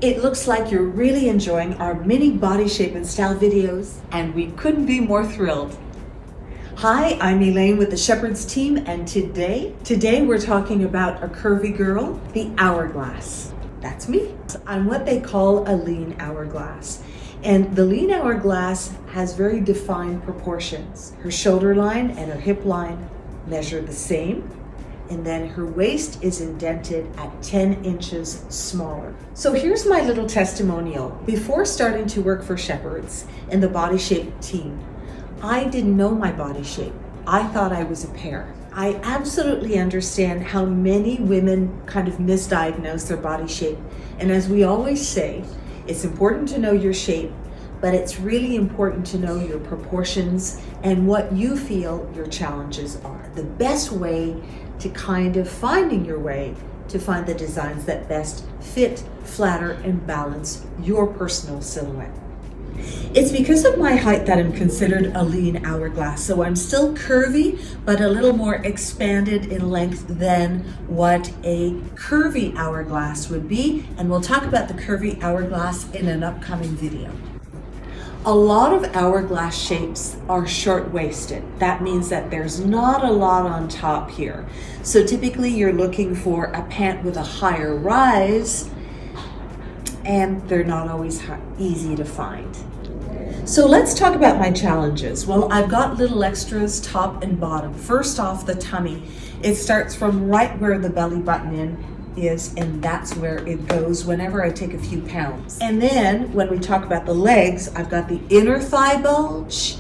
It looks like you're really enjoying our mini body shape and style videos, and we couldn't be more thrilled. Hi, I'm Elaine with the Shepherd's team, and today we're talking about a curvy girl, the hourglass. That's me. I'm what they call a lean hourglass. And the lean hourglass has very defined proportions. Her shoulder line and her hip line measure the same, and then her waist is indented at 10 inches smaller. So here's my little testimonial. Before starting to work for Shepherds and the body shape team, I didn't know my body shape. I thought I was a pear. I absolutely understand how many women kind of misdiagnose their body shape. And as we always say, it's important to know your shape, but it's really important to know your proportions and what you feel your challenges are. The best way to kind of finding your way to find the designs that best fit, flatter, and balance your personal silhouette. It's because of my height that I'm considered a lean hourglass. So I'm still curvy, but a little more expanded in length than what a curvy hourglass would be. And we'll talk about the curvy hourglass in an upcoming video. A lot of hourglass shapes are short-waisted. That means that there's not a lot on top here. So typically you're looking for a pant with a higher rise, and they're not always easy to find. So let's talk about my challenges. Well, I've got little extras top and bottom. First off, the tummy. It starts from right where the belly button is, and that's where it goes whenever I take a few pounds. And then when we talk about the legs, I've got the inner thigh bulge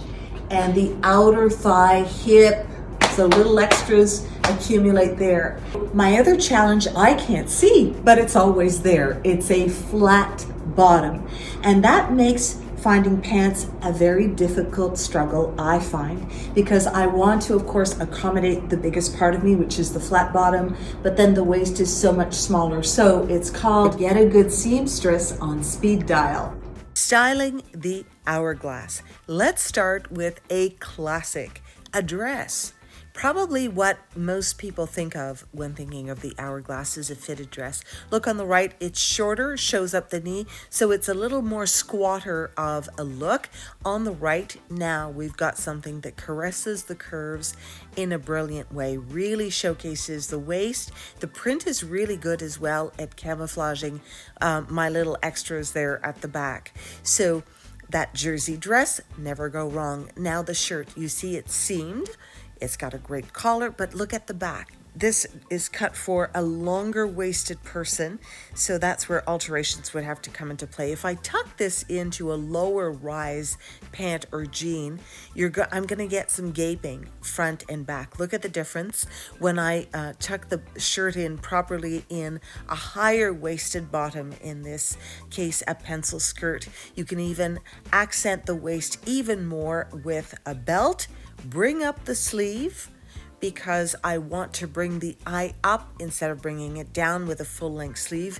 and the outer thigh hip. So little extras accumulate there. My other challenge I can't see, but it's always there. It's a flat bottom, and that makes finding pants a very difficult struggle, I find, because I want to, of course, accommodate the biggest part of me, which is the flat bottom, but then the waist is so much smaller. So it's called Get a Good Seamstress on Speed Dial. Styling the hourglass. Let's start with a classic, a dress. Probably what most people think of when thinking of the hourglass is a fitted dress. Look on the right, it's shorter, shows up the knee, so it's a little more squatter of a look. On the right, now we've got something that caresses the curves in a brilliant way, really showcases the waist. The print is really good as well at camouflaging my little extras there at the back. So that jersey dress, never go wrong. Now the shirt, you see it's seamed. It's got a great collar, but look at the back. This is cut for a longer waisted person, so that's where alterations would have to come into play. If I tuck this into a lower rise pant or jean, I'm going to get some gaping front and back. Look at the difference when I tuck the shirt in properly in a higher waisted bottom, in this case a pencil skirt. You can even accent the waist even more with a belt. Bring up the sleeve, because I want to bring the eye up instead of bringing it down with a full-length sleeve.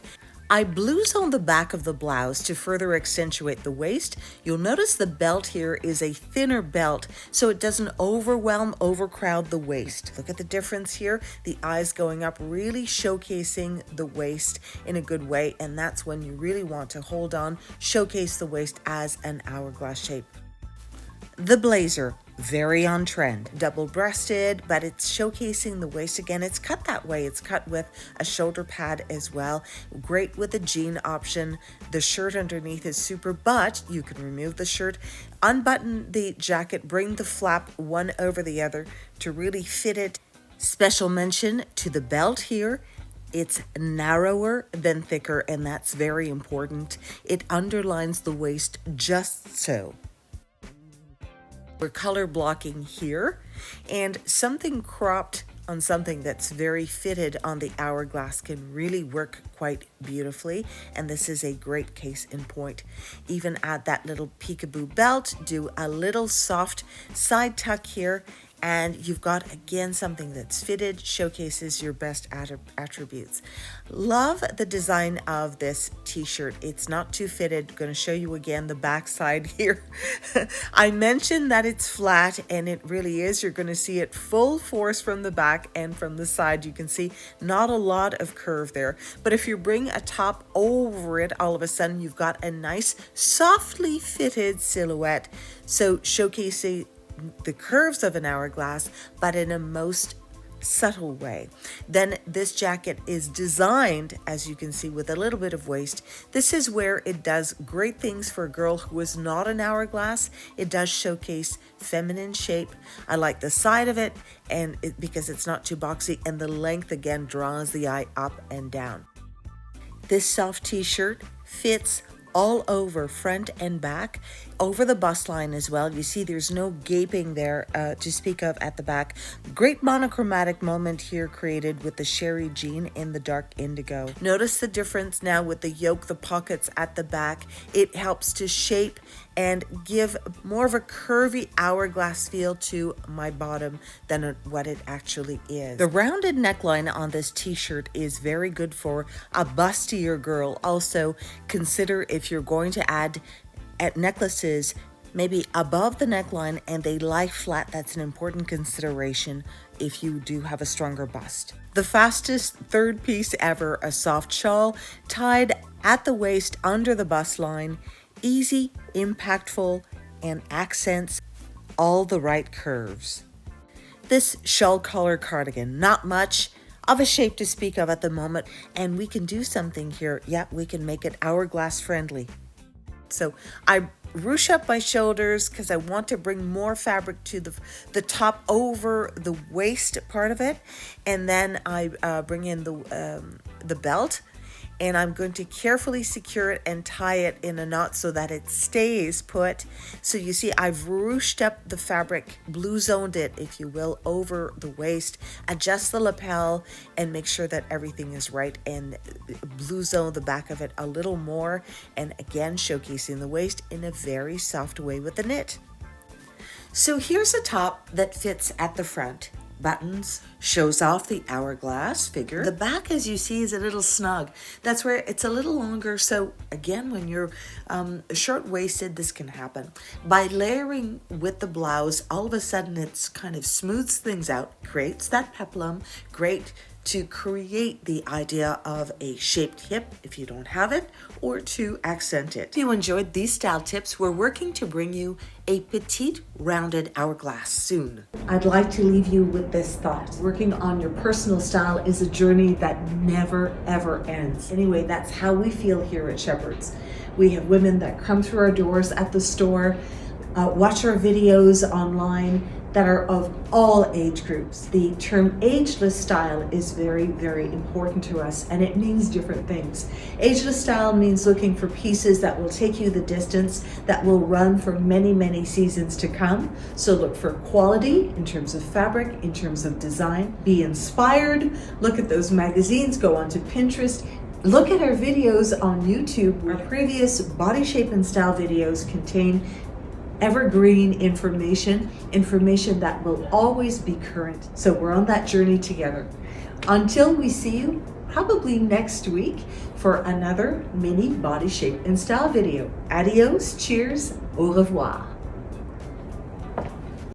I blues on the back of the blouse to further accentuate the waist. You'll notice the belt here is a thinner belt, so it doesn't overcrowd the waist. Look at the difference here. The eyes going up, really showcasing the waist in a good way, and that's when you really want to hold on, showcase the waist as an hourglass shape. The blazer. Very on trend, double-breasted, but it's showcasing the waist again. It's cut that way. It's cut with a shoulder pad as well. Great with a jean option. The shirt underneath is super, but you can remove the shirt, unbutton the jacket, bring the flap one over the other to really fit it. Special mention to the belt here. It's narrower than thicker, and that's very important. It underlines the waist just so. We're color blocking here, and something cropped on something that's very fitted on the hourglass can really work quite beautifully, and this is a great case in point. Even add that little peekaboo belt, do a little soft side tuck here, and you've got again something that's fitted, showcases your best attributes. Love the design of this t-shirt. It's not too fitted. Going to show you again the back side here. I mentioned that it's flat, and it really is. You're going to see it full force from the back and from the side. You can see not a lot of curve there, but if you bring a top over it, all of a sudden you've got a nice softly fitted silhouette. So showcasing the curves of an hourglass, but in a most subtle way. Then this jacket is designed, as you can see, with a little bit of waist. This is where it does great things for a girl who is not an hourglass. It does showcase feminine shape. I like the side of it, and because it's not too boxy, and the length again draws the eye up and down. This soft t-shirt fits all over, front and back, over the bust line as well. You see there's no gaping there to speak of at the back. Great monochromatic moment here created with the sherry jean in the dark indigo. Notice the difference now with the yoke, the pockets at the back. It helps to shape and give more of a curvy hourglass feel to my bottom than what it actually is. The rounded neckline on this t-shirt is very good for a bustier girl. Also, consider if you're going to add necklaces maybe above the neckline and they lie flat. That's an important consideration if you do have a stronger bust. The fastest third piece ever, a soft shawl tied at the waist under the bust line. Easy, impactful, and accents all the right curves. This shawl collar cardigan, not much of a shape to speak of at the moment, and we can do something here. Yeah, we can make it hourglass friendly. So I ruche up my shoulders because I want to bring more fabric to the top over the waist part of it, and then I bring in the belt. And I'm going to carefully secure it and tie it in a knot so that it stays put. So you see I've ruched up the fabric, blue zoned it, if you will, over the waist. Adjust the lapel and make sure that everything is right, and blue zone the back of it a little more. And again, showcasing the waist in a very soft way with the knit. So here's a top that fits at the front. Buttons, shows off the hourglass figure. The back, as you see, is a little snug. That's where it's a little longer. So again, when you're short-waisted, this can happen. By layering with the blouse, all of a sudden it's kind of smooths things out, creates that peplum. Great to create the idea of a shaped hip if you don't have it, or to accent it. If you enjoyed these style tips, we're working to bring you a petite rounded hourglass soon. I'd like to leave you with this thought. Working on your personal style is a journey that never ever ends. Anyway, that's how we feel here at Shepherd's. We have women that come through our doors at the store, watch our videos online, that are of all age groups. The term ageless style is very, very important to us, and it means different things. Ageless style means looking for pieces that will take you the distance, that will run for many, many seasons to come. So look for quality in terms of fabric, in terms of design. Be inspired. Look at those magazines, go onto Pinterest. Look at our videos on YouTube. Our previous body shape and style videos contain evergreen information that will always be current. So we're on that journey together. Until we see you, probably next week, for another mini body shape and style video. Adios, cheers, au revoir.